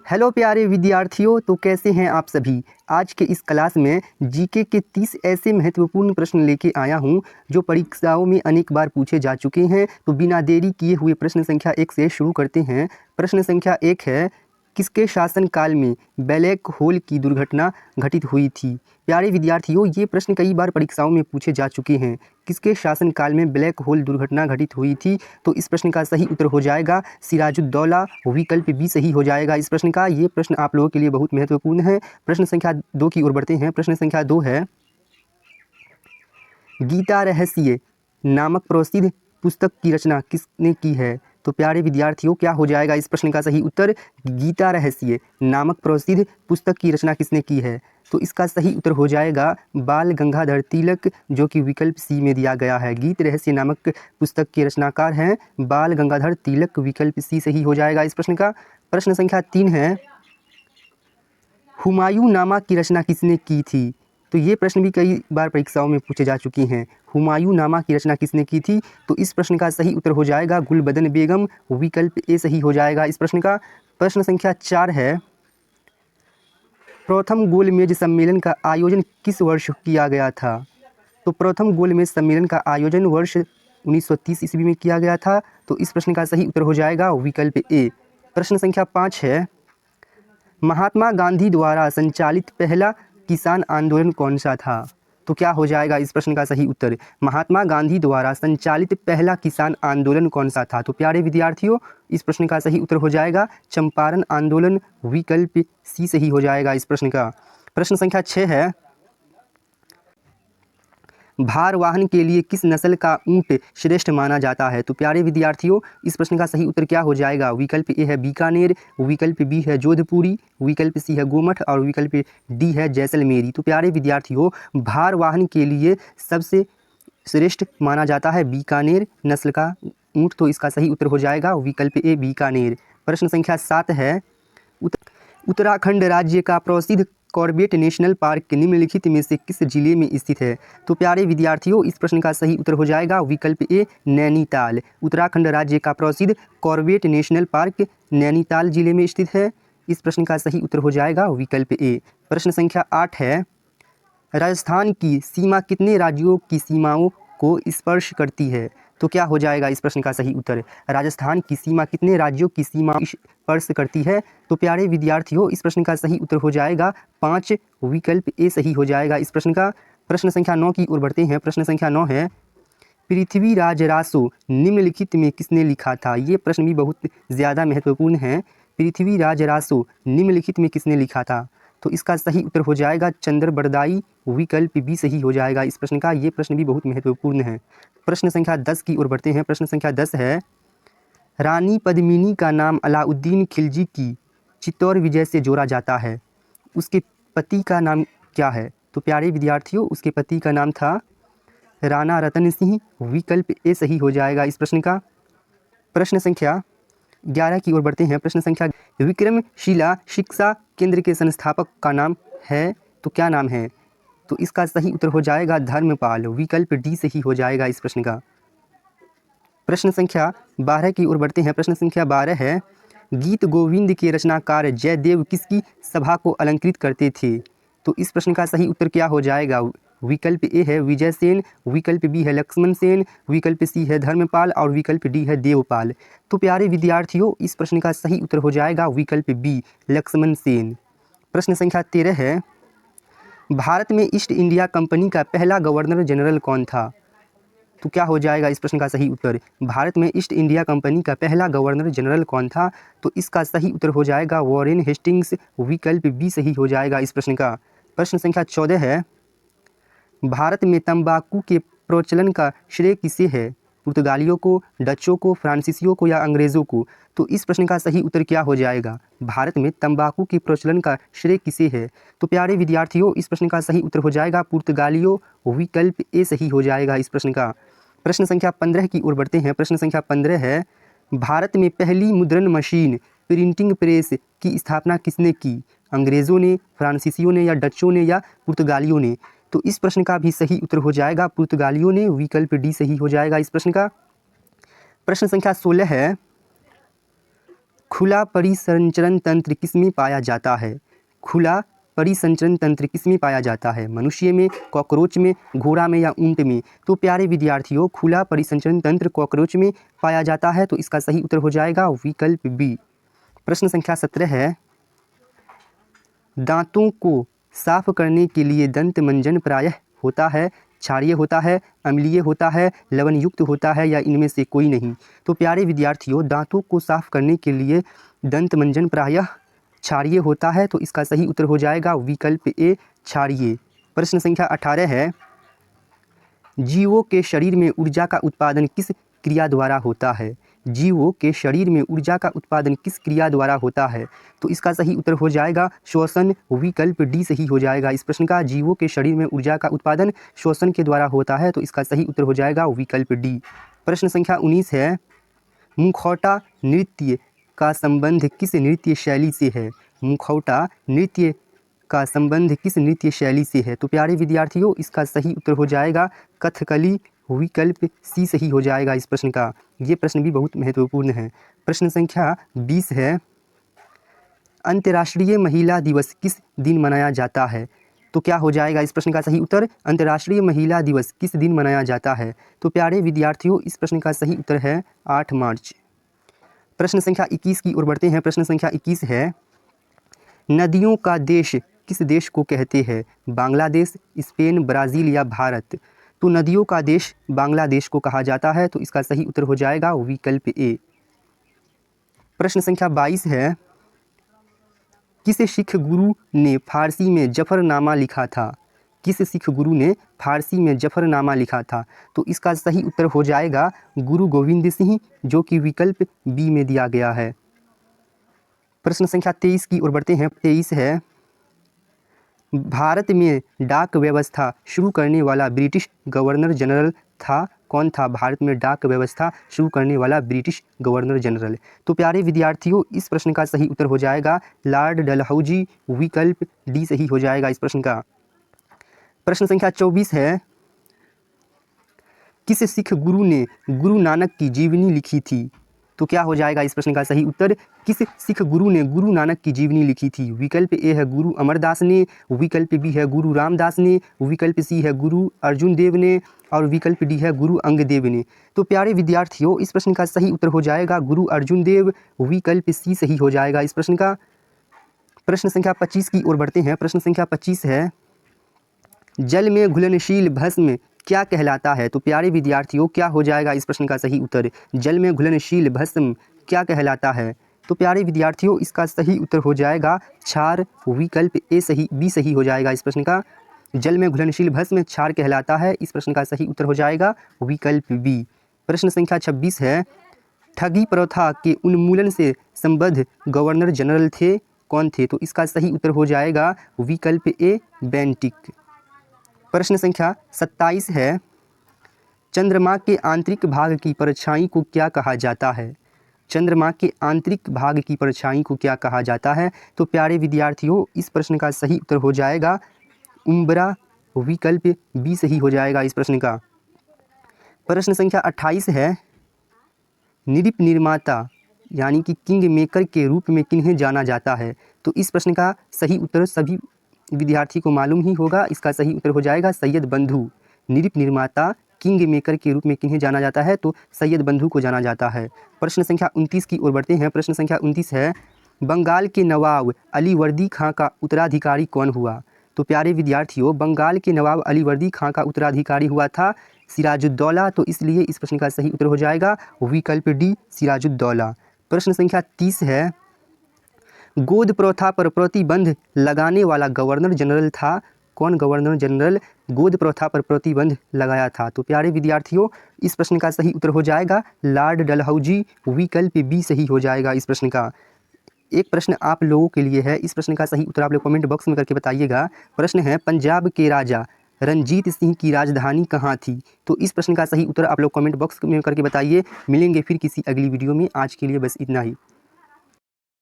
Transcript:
Hello प्यारे विद्यार्थियों, तो कैसे हैं आप सभी। आज के इस क्लास में जीके के 30 ऐसे महत्वपूर्ण प्रश्न लेके आया हूं जो परीक्षाओं में अनेक बार पूछे जा चुके हैं। तो बिना देरी किए हुए प्रश्न संख्या 1 से शुरू करते हैं। प्रश्न संख्या 1 है, किसके शासनकाल में ब्लैक होल की दुर्घटना घटित हुई थी। प्यारे विद्यार्थियों, ये प्रश्न कई बार परीक्षाओं में पूछे जा चुके हैं। किसके शासनकाल में ब्लैक होल दुर्घटना घटित हुई थी। तो इस प्रश्न का सही उत्तर हो जाएगा सिराजुद्दौला। विकल्प बी सही हो जाएगा इस प्रश्न का। ये प्रश्न आप लोगों के लिए बहुत महत्वपूर्ण है। प्रश्न संख्या 2 की ओर बढ़ते हैं। प्रश्न संख्या 2 है, गीता रहस्य नामक प्रसिद्ध पुस्तक की रचना किसने की है। तो प्यारे विद्यार्थियों, क्या हो जाएगा इस प्रश्न का सही उत्तर। गीता रहस्य नामक प्रसिद्ध पुस्तक की रचना किसने की है। तो इसका सही उत्तर हो जाएगा बाल गंगाधर तिलक, जो कि विकल्प सी में दिया गया है। गीत रहस्य नामक पुस्तक के रचनाकार हैं बाल गंगाधर तिलक। विकल्प सी सही हो जाएगा इस प्रश्न का। प्रश्न संख्या 3 है, हुमायूं नामा की रचना किसने की थी। तो ये प्रश्न भी कई बार परीक्षाओं में पूछे जा चुके हैं। हुमायूं नामा की रचना किसने की थी। तो इस प्रश्न का सही उत्तर हो जाएगा गुलबदन बेगम। विकल्प ए सही हो जाएगा इस प्रश्न का। प्रश्न संख्या 4 है, प्रथम गोलमेज सम्मेलन का आयोजन किस वर्ष किया गया था। तो प्रथम गोलमेज सम्मेलन का आयोजन वर्ष 1930 ईस्वी में किया गया था। तो इस प्रश्न का सही उत्तर हो जाएगा विकल्प ए। प्रश्न संख्या 5 है, महात्मा गांधी द्वारा संचालित पहला किसान आंदोलन कौन सा था। तो क्या हो जाएगा इस प्रश्न का सही उत्तर। महात्मा गांधी द्वारा संचालित पहला किसान आंदोलन कौन सा था। तो प्यारे विद्यार्थियों, इस प्रश्न का सही उत्तर हो जाएगा चंपारण आंदोलन। विकल्प सी सही हो जाएगा इस प्रश्न का। प्रश्न संख्या 6 है, भार वाहन के लिए किस नस्ल का ऊंट श्रेष्ठ माना जाता है। तो प्यारे विद्यार्थियों, इस प्रश्न का सही उत्तर क्या हो जाएगा। विकल्प ए है बीकानेर, विकल्प बी है जोधपुरी, विकल्प सी है गोमठ और विकल्प डी है जैसलमेरी। तो प्यारे विद्यार्थियों, भार वाहन के लिए सबसे श्रेष्ठ माना जाता है बीकानेर नस्ल का ऊंट। तो इसका सही उत्तर हो जाएगा विकल्प ए बीकानेर। प्रश्न संख्या 7 है, उत्तराखंड राज्य का प्रसिद्ध कॉर्बेट नेशनल पार्क निम्नलिखित में से किस जिले में स्थित है। तो प्यारे विद्यार्थियों, इस प्रश्न का सही उत्तर हो जाएगा विकल्प ए नैनीताल। उत्तराखंड राज्य का प्रसिद्ध कॉर्बेट नेशनल पार्क नैनीताल जिले में स्थित है। इस प्रश्न का सही उत्तर हो जाएगा विकल्प ए। प्रश्न संख्या 8 है, राजस्थान की सीमा कितने राज्यों की सीमाओं को स्पर्श करती है। तो क्या हो जाएगा इस प्रश्न का सही उत्तर। राजस्थान की सीमा कितने राज्यों की सीमा स्पर्श करती है। तो प्यारे विद्यार्थियों, इस प्रश्न का सही उत्तर हो जाएगा 5। विकल्प ए सही हो जाएगा इस प्रश्न का। प्रश्न संख्या 9 की ओर बढ़ते हैं। प्रश्न संख्या 9 है, पृथ्वीराज रासो निम्नलिखित में किसने लिखा था। ये प्रश्न भी बहुत ज़्यादा महत्वपूर्ण है। पृथ्वीराज रासो निम्नलिखित में किसने लिखा था। तो इसका सही उत्तर हो जाएगा चंद्र बरदाई। विकल्प बी सही हो जाएगा इस प्रश्न का। ये प्रश्न भी बहुत महत्वपूर्ण है। प्रश्न संख्या 10 की ओर बढ़ते हैं। प्रश्न संख्या 10 है, रानी पद्मिनी का नाम अलाउद्दीन खिलजी की चित्तौर विजय से जोड़ा जाता है। उसके पति का नाम क्या है। तो प्यारे विद्यार्थियों, उसके पति का नाम था राणा रतन सिंह। विकल्प ए सही हो जाएगा इस प्रश्न का। प्रश्न संख्या 11 की ओर बढ़ते हैं। प्रश्न संख्या, विक्रमशिला शिक्षा केंद्र के संस्थापक का नाम है। तो क्या नाम है। तो इसका सही उत्तर हो जाएगा धर्मपाल। विकल्प डी सही हो जाएगा इस प्रश्न का। प्रश्न संख्या 12 की ओर बढ़ते हैं। प्रश्न संख्या 12 है, गीत गोविंद के रचनाकार जयदेव किसकी सभा को अलंकृत करते थे। तो इस प्रश्न का सही उत्तर क्या हो जाएगा। विकल्प ए है विजय सेन, विकल्प बी है लक्ष्मण सेन, विकल्प सी है धर्मपाल और विकल्प डी है देवपाल। तो प्यारे विद्यार्थियों, इस प्रश्न का सही उत्तर हो जाएगा विकल्प बी लक्ष्मण सेन। प्रश्न संख्या 13 है, भारत में ईस्ट इंडिया कंपनी का पहला गवर्नर जनरल कौन था। तो क्या हो जाएगा इस प्रश्न का सही उत्तर। भारत में ईस्ट इंडिया कंपनी का पहला गवर्नर जनरल कौन था। तो इसका सही उत्तर हो जाएगा वॉरेन हेस्टिंग्स। विकल्प बी सही हो जाएगा इस प्रश्न का। प्रश्न संख्या 14 है, भारत में तंबाकू के प्रचलन का श्रेय किसे है। पुर्तगालियों को, डचों को, फ्रांसीसियों को या अंग्रेज़ों को। तो इस प्रश्न का सही उत्तर क्या हो जाएगा। भारत में तंबाकू के प्रचलन का श्रेय किसे है। तो प्यारे विद्यार्थियों, इस प्रश्न का सही उत्तर हो जाएगा पुर्तगालियों। विकल्प ए सही हो जाएगा इस प्रश्न का। प्रश्न संख्या 15 की ओर बढ़ते हैं। प्रश्न संख्या 15 है, भारत में पहली मुद्रण मशीन प्रिंटिंग प्रेस की स्थापना किसने की। अंग्रेज़ों ने, फ्रांसीसियों ने या डचों ने या पुर्तगालियों ने। तो इस प्रश्न का भी सही उत्तर हो जाएगा पुर्तगालियों ने। विकल्प डी सही हो जाएगा इस प्रश्न का। प्रश्न संख्या 16 है, खुला परिसंचरण तंत्र किसमें पाया जाता है? खुला परिसंचरण तंत्र किसमें पाया जाता है? मनुष्य में, कॉकरोच में, घोड़ा में या ऊंट में? तो प्यारे विद्यार्थियों, खुला परिसंचरण तंत्र कॉकरोच में पाया जाता है, तो इसका सही उत्तर हो जाएगा विकल्प बी। प्रश्न संख्या 17 है, दांतों को साफ करने के लिए दंत मंजन प्रायः होता है क्षारीय होता है, अम्लीय होता है, लवण युक्त होता है या इनमें से कोई नहीं? तो प्यारे विद्यार्थियों, दांतों को साफ करने के लिए दंत मंजन प्रायः क्षारीय होता है, तो इसका सही उत्तर हो जाएगा विकल्प ए क्षारीय। प्रश्न संख्या 18 है, जीवों के शरीर में ऊर्जा का उत्पादन किस क्रिया द्वारा होता है? जीवों के शरीर में ऊर्जा का उत्पादन किस क्रिया द्वारा होता है? तो इसका सही उत्तर हो जाएगा श्वसन, विकल्प डी सही हो जाएगा इस प्रश्न का। जीवों के शरीर में ऊर्जा का उत्पादन श्वसन के द्वारा होता है, तो इसका सही उत्तर हो जाएगा विकल्प डी। प्रश्न संख्या 19 है, मुखौटा नृत्य का संबंध किस नृत्य शैली से है? मुखौटा नृत्य का संबंध किस नृत्य शैली से है? तो प्यारे विद्यार्थियों, इसका सही उत्तर हो जाएगा कथकली, विकल्प सी सही हो जाएगा इस प्रश्न का। ये प्रश्न भी बहुत महत्वपूर्ण है। प्रश्न संख्या 20 है, अंतर्राष्ट्रीय महिला दिवस किस दिन मनाया जाता है? तो क्या हो जाएगा इस प्रश्न का सही उत्तर? अंतर्राष्ट्रीय महिला दिवस किस दिन मनाया जाता है? तो प्यारे विद्यार्थियों, इस प्रश्न का सही उत्तर है 8 मार्च। प्रश्न संख्या 21 की ओर बढ़ते हैं। प्रश्न संख्या 21 है, नदियों का देश किस देश को कहते हैं? बांग्लादेश, स्पेन, ब्राज़ील या भारत? तो नदियों का देश बांग्लादेश को कहा जाता है, तो इसका सही उत्तर हो जाएगा विकल्प ए। प्रश्न संख्या 22 है, किस सिख गुरु ने फारसी में जफरनामा लिखा था? किस सिख गुरु ने फारसी में जफरनामा लिखा था? तो इसका सही उत्तर हो जाएगा गुरु गोविंद सिंह, जो कि विकल्प बी में दिया गया है। प्रश्न संख्या 23 की ओर बढ़ते हैं। 23 है, भारत में डाक व्यवस्था शुरू करने वाला ब्रिटिश गवर्नर जनरल था? कौन था भारत में डाक व्यवस्था शुरू करने वाला ब्रिटिश गवर्नर जनरल? तो प्यारे विद्यार्थियों, इस प्रश्न का सही उत्तर हो जाएगा लॉर्ड डलहौजी, विकल्प डी सही हो जाएगा इस प्रश्न का। प्रश्न संख्या 24 है, किस सिख गुरु ने गुरु नानक की जीवनी लिखी थी? तो क्या हो जाएगा इस प्रश्न का सही उत्तर? किस सिख गुरु ने गुरु नानक की जीवनी लिखी थी? विकल्प ए है गुरु अमरदास ने, विकल्प बी है गुरु रामदास ने, विकल्प सी है गुरु अर्जुन देव ने और विकल्प डी है गुरु अंगदेव ने। तो प्यारे विद्यार्थियों, इस प्रश्न का सही उत्तर हो जाएगा गुरु अर्जुन देव, विकल्प सी सही हो जाएगा इस प्रश्न का। प्रश्न संख्या 25 की ओर बढ़ते हैं। प्रश्न संख्या 25 है, जल में घुलनशील भस्म क्या कहलाता है? तो प्यारे विद्यार्थियों, क्या हो जाएगा इस प्रश्न का सही उत्तर? जल में घुलनशील भस्म क्या कहलाता है? तो प्यारे विद्यार्थियों, इसका सही उत्तर हो जाएगा क्षार, विकल्प ए सही बी सही हो जाएगा इस प्रश्न का। जल में घुलनशील भस्म क्षार कहलाता है, इस प्रश्न का सही उत्तर हो जाएगा विकल्प बी। प्रश्न संख्या 26 है, ठगी प्रथा के उन्मूलन से संबद्ध गवर्नर जनरल थे? कौन थे? तो इसका सही उत्तर हो जाएगा विकल्प ए बेंटिक। प्रश्न संख्या 27 है, चंद्रमा के आंतरिक भाग की परछाई को क्या कहा जाता है? चंद्रमा के आंतरिक भाग की परछाई को क्या कहा जाता है? तो प्यारे विद्यार्थियों, इस प्रश्न का सही उत्तर हो जाएगा उम्ब्रा, विकल्प बी सही हो जाएगा इस प्रश्न का। प्रश्न संख्या 28 है, निरिप निर्माता यानी कि किंग मेकर के रूप में किन्हें जाना जाता है? तो इस प्रश्न का सही उत्तर सभी विद्यार्थी को मालूम ही होगा। इसका सही उत्तर हो जाएगा सैयद बंधु। निरिप निर्माता किंग मेकर के रूप में किन्हें जाना जाता है? तो सैयद बंधु को जाना जाता है। प्रश्न संख्या 29 की ओर बढ़ते हैं। प्रश्न संख्या 29 है, बंगाल के नवाब अलीवर्दी खां का उत्तराधिकारी कौन हुआ? तो प्यारे विद्यार्थियों, बंगाल के नवाब अलीवर्दी खां का उत्तराधिकारी हुआ था सिराजुद्दौला, तो इसलिए इस प्रश्न का सही उत्तर हो जाएगा विकल्प डी सिराजुद्दौला। प्रश्न संख्या 30 है, गोद प्रथा पर प्रतिबंध लगाने वाला गवर्नर जनरल था? कौन गवर्नर जनरल गोद प्रथा पर प्रतिबंध लगाया था? तो प्यारे विद्यार्थियों, इस प्रश्न का सही उत्तर हो जाएगा लॉर्ड डलहौजी, विकल्प बी सही हो जाएगा इस प्रश्न का। एक प्रश्न आप लोगों के लिए है, इस प्रश्न का सही उत्तर आप लोग कमेंट बॉक्स में करके बताइएगा। प्रश्न है, पंजाब के राजा रंजीत सिंह की राजधानी कहाँ थी? तो इस प्रश्न का सही उत्तर आप लोग कमेंट बॉक्स में करके बताइए। मिलेंगे फिर किसी अगली वीडियो में, आज के लिए बस इतना ही।